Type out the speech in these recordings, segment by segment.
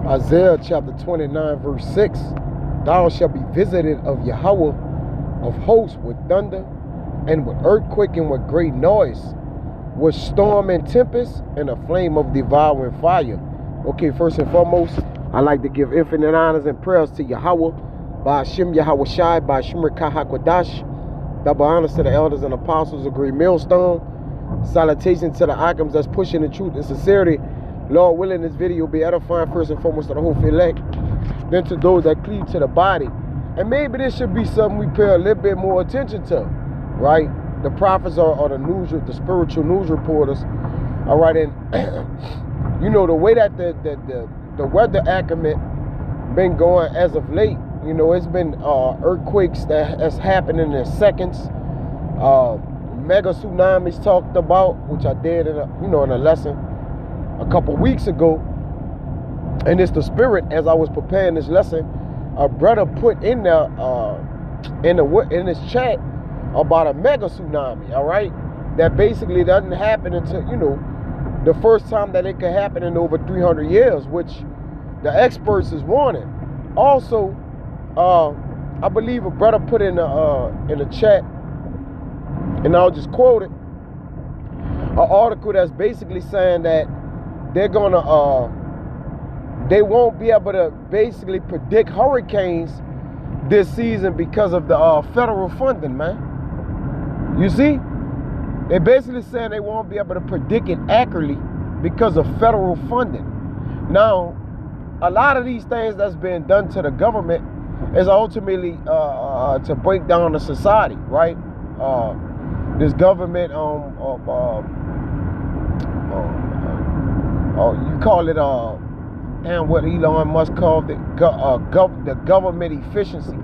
Isaiah chapter 29 verse 6. Thou shalt be visited of Yahweh of hosts with thunder and with earthquake and with great noise, with storm and tempest and a flame of devouring fire. Okay, first and foremost, I like to give infinite honors and prayers to Yahweh, Ba'ashem Yahweh Shai, Ba'ashem Rekah HaKodash. Double honors to the elders and apostles of Great Millstone. Salutations to the icons that's pushing the truth and sincerity. Lord willing, this video will be edifying first and foremost to the whole elect, then to those that cleave to the body. And maybe this should be something we pay a little bit more attention to, right? The prophets are the news, the spiritual news reporters, all right? And you know, the way that the weather acclimate been going as of late, you know, it's been earthquakes that's happening in seconds, mega tsunamis talked about, which I did in a lesson a couple weeks ago. And it's the spirit, as I was preparing this lesson, a brother put in there in this chat about a mega tsunami, all right, that basically doesn't happen until, you know, the first time that it could happen in over 300 years, which the experts is warning. Also, I believe a brother put in the chat, and I'll just quote it, an article that's basically saying that they're gonna they won't be able to basically predict hurricanes this season because of the federal funding, man. You see, they're basically saying they won't be able to predict it accurately because of federal funding. Now, a lot of these things that's being done to the government is ultimately to break down the society, right? This government, you call it and what Elon Musk called it, the government efficiency,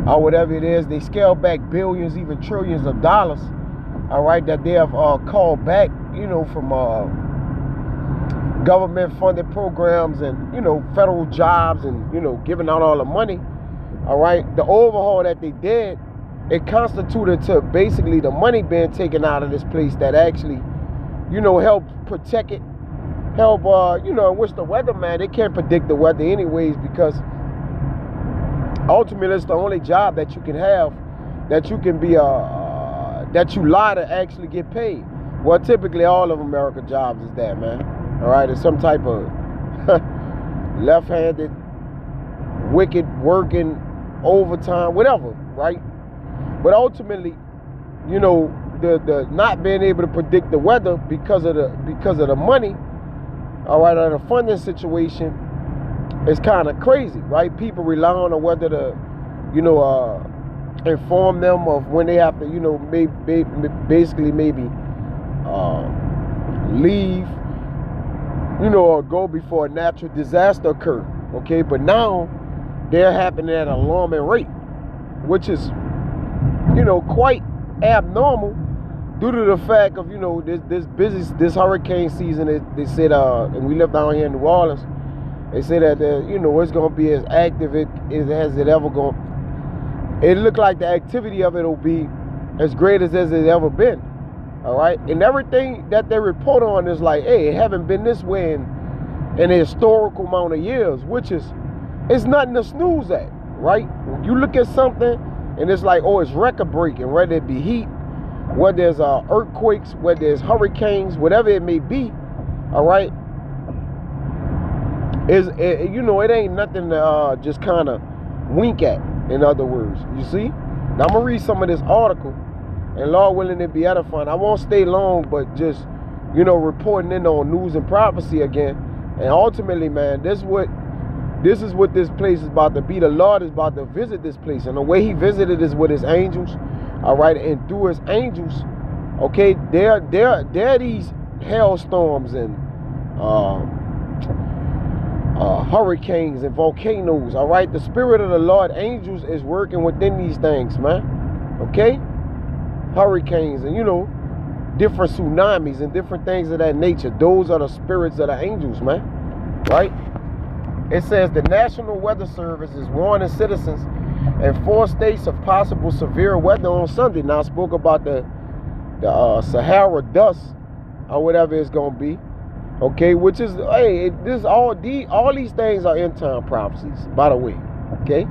or whatever it is. They scale back billions, even trillions of dollars, all right, that they have called back, you know, from government-funded programs and, you know, federal jobs and, you know, giving out all the money, all right. The overhaul that they did, it constituted to basically the money being taken out of this place that actually, you know, helped protect it. Help, you know, in which the weatherman, they can't predict the weather anyways, because ultimately it's the only job that you can have, that you can be, that you lie to actually get paid. Well, typically all of America jobs is that, man. All right, it's some type of left-handed, wicked working, overtime, whatever, right? But ultimately, you know, the not being able to predict the weather because of the money, all right, or the funding situation, is kind of crazy, right? People rely on the weather to, you know, inform them of when they have to, you know, basically maybe leave, you know, or go before a natural disaster occur. Okay, but now they're happening at an alarming rate, which is, you know, quite abnormal due to the fact of, you know, this hurricane season. They said, and we live down here in New Orleans, they say that, you know, it's going to be as active as it ever going. It looked like the activity of it will be as great as it's ever been. All right, and everything that they report on is like, hey, it haven't been this way in a historical amount of years, which is, it's nothing to snooze at, right? When you look at something and it's like, oh, it's record breaking, whether it be heat, whether there's earthquakes, whether there's hurricanes, whatever it may be, all right, you know, it ain't nothing to just kind of wink at, in other words, you see? Now, I'm going to read some of this article, and Lord willing, it be edifying. I won't stay long, but just, you know, reporting in on news and prophecy again. And ultimately, man, this is what this place is about to be. The Lord is about to visit this place, and the way he visited is with his angels, all right, and through his angels, okay, there these hailstorms and hurricanes and volcanoes, all right. The spirit of the Lord, angels, is working within these things, man, okay. Hurricanes and, you know, different tsunamis and different things of that nature. Those are the spirits of the angels, man, right? It says the National Weather Service is warning citizens in 4 states of possible severe weather on Sunday. Now, I spoke about the Sahara dust or whatever it's going to be. Okay, which is, hey, all these things are end time prophecies, by the way. Okay,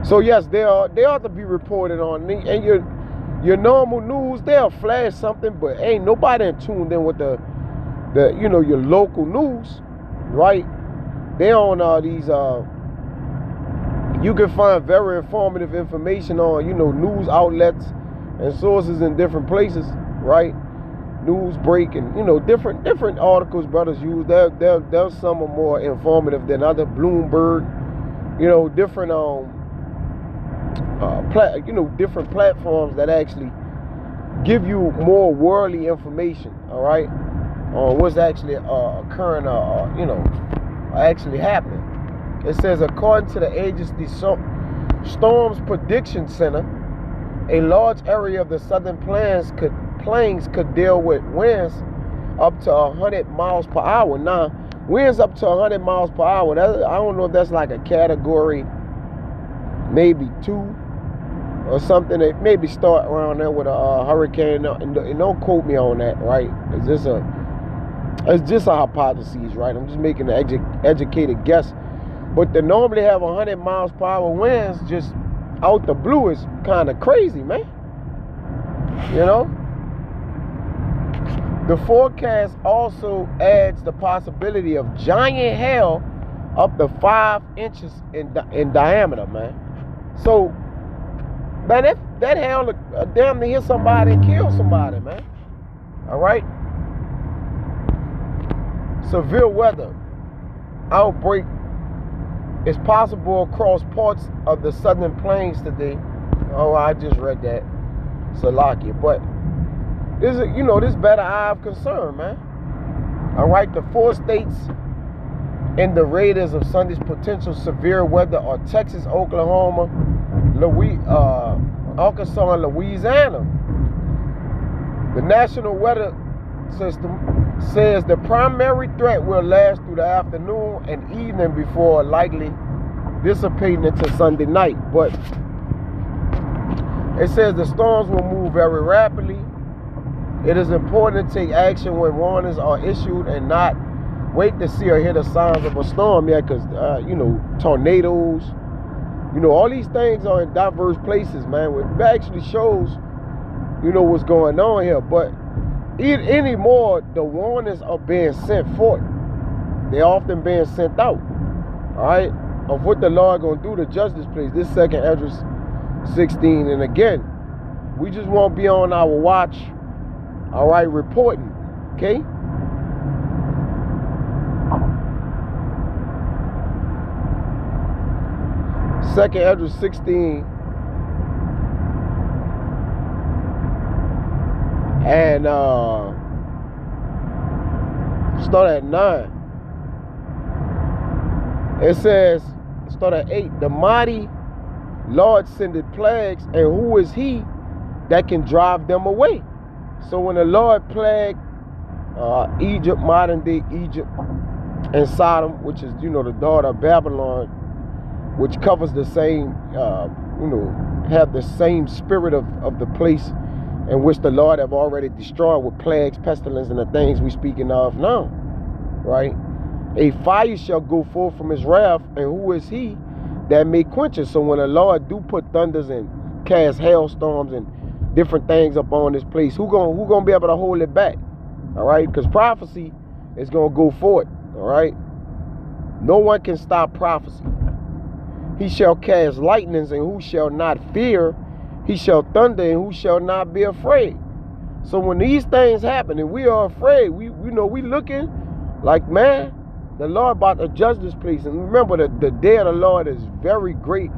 so yes, they ought to be reported on, and your normal news, they'll flash something, but ain't nobody tuned in with the your local news, right? They on these you can find very informative information on news outlets and sources in different places, right? News break and different articles brothers use. There's some are more informative than other. Bloomberg, different different platforms that actually give you more worldly information, all right, on what's actually occurring, actually happening. It says, according to the agency Storms Prediction Center, a large area of the southern plains could deal with winds up to 100 miles per hour. Now, winds up to 100 miles per hour, I don't know if that's like a category maybe 2 or something. That maybe start around there with a hurricane, and don't quote me on that, right? It's just a hypothesis, right? I'm just making an educated guess. But to normally have 100 miles per hour winds just out the blue is kind of crazy, man. The forecast also adds the possibility of giant hail up to 5 inches in diameter, man. So, man, that hail damn near hit somebody and kill somebody, man. All right? Severe weather outbreak is possible across parts of the southern plains today. Oh, I just read that. Salakia. But this better eye of concern, man. All right, the 4 states in the radars of Sunday's potential severe weather are Texas, Oklahoma, Arkansas, and Louisiana. The National Weather System says the primary threat will last through the afternoon and evening before likely dissipating into Sunday night. But it says the storms will move very rapidly. It is important to take action when warnings are issued and not wait to see or hear the signs of a storm yet, because tornadoes, all these things are in diverse places, man. It actually shows what's going on here. But anymore, the warnings are being sent forth. They're often being sent out, all right, of what the Lord gonna do to judge this place. This 2nd Esdras 16. And again, we just won't be on our watch, all right, reporting, okay? Second Esdras 16 and start at 9. It says, start at 8. The mighty Lord sendeth plagues, and who is he that can drive them away? So when the Lord plagued Egypt, modern day Egypt, and Sodom, which is the daughter of Babylon, which covers the same have the same spirit of the place in which the Lord have already destroyed with plagues, pestilence, and the things we speaking of now, right? A fire shall go forth from his wrath, and who is he that may quench it? So when the Lord do put thunders and cast hailstorms and different things upon this place, who gonna be able to hold it back? All right, because prophecy is gonna go forward. All right, no one can stop prophecy. He shall cast lightnings, and who shall not fear? He shall thunder, and who shall not be afraid? So when these things happen and we are afraid, we looking like, man, the Lord about to judge this place. And remember that the day of the Lord is very great,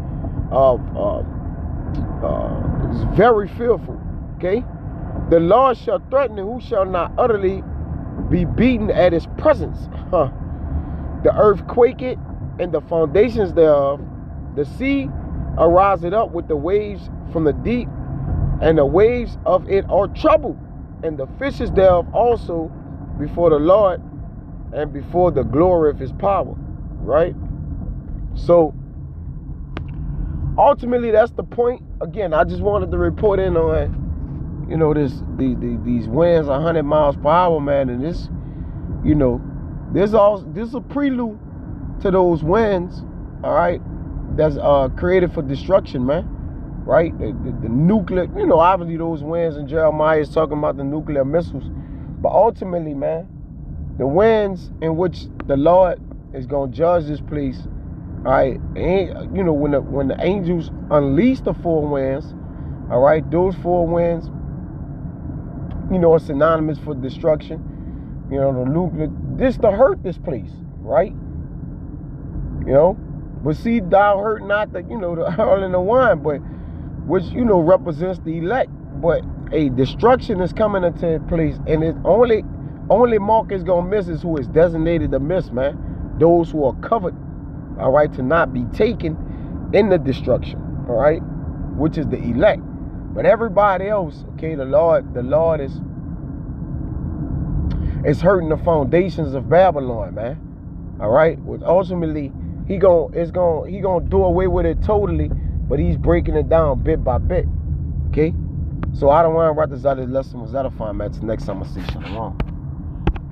it's very fearful. Okay, the Lord shall threaten, and who shall not utterly be beaten at his presence? The earth quaketh, and the foundations thereof. The sea ariseth up with the waves from the deep, and the waves of it are troubled, and the fishes thereof also before the Lord and before the glory of his power. Right? So ultimately, that's the point. Again, I just wanted to report in on these winds 100 miles per hour, man, and You know, this is a prelude to those winds, all right, that's created for destruction, man. Right? The nuclear, you know, obviously those winds in Jeremiah is talking about the nuclear missiles. But ultimately, man, the winds in which the Lord is going to judge this place, all right, and, you know, when the angels unleash the four winds, all right, those four winds, you know, are synonymous for destruction. You know, the nuclear, this to hurt this place, right? You know, but see, thou hurt not the, you know, the oil and the wine, but which, you know, represents the elect. But a destruction is coming into place, and it's only mark is gonna miss is who is designated to miss, man. Those who are covered, all right, to not be taken in the destruction, all right, which is the elect. But everybody else, okay, the Lord is hurting the foundations of Babylon, man. All right, which ultimately he gonna do away with it totally, but he's breaking it down bit by bit. Okay, so I don't want to write this out of this lesson was edifying, man. Till next time I see you. Shalom.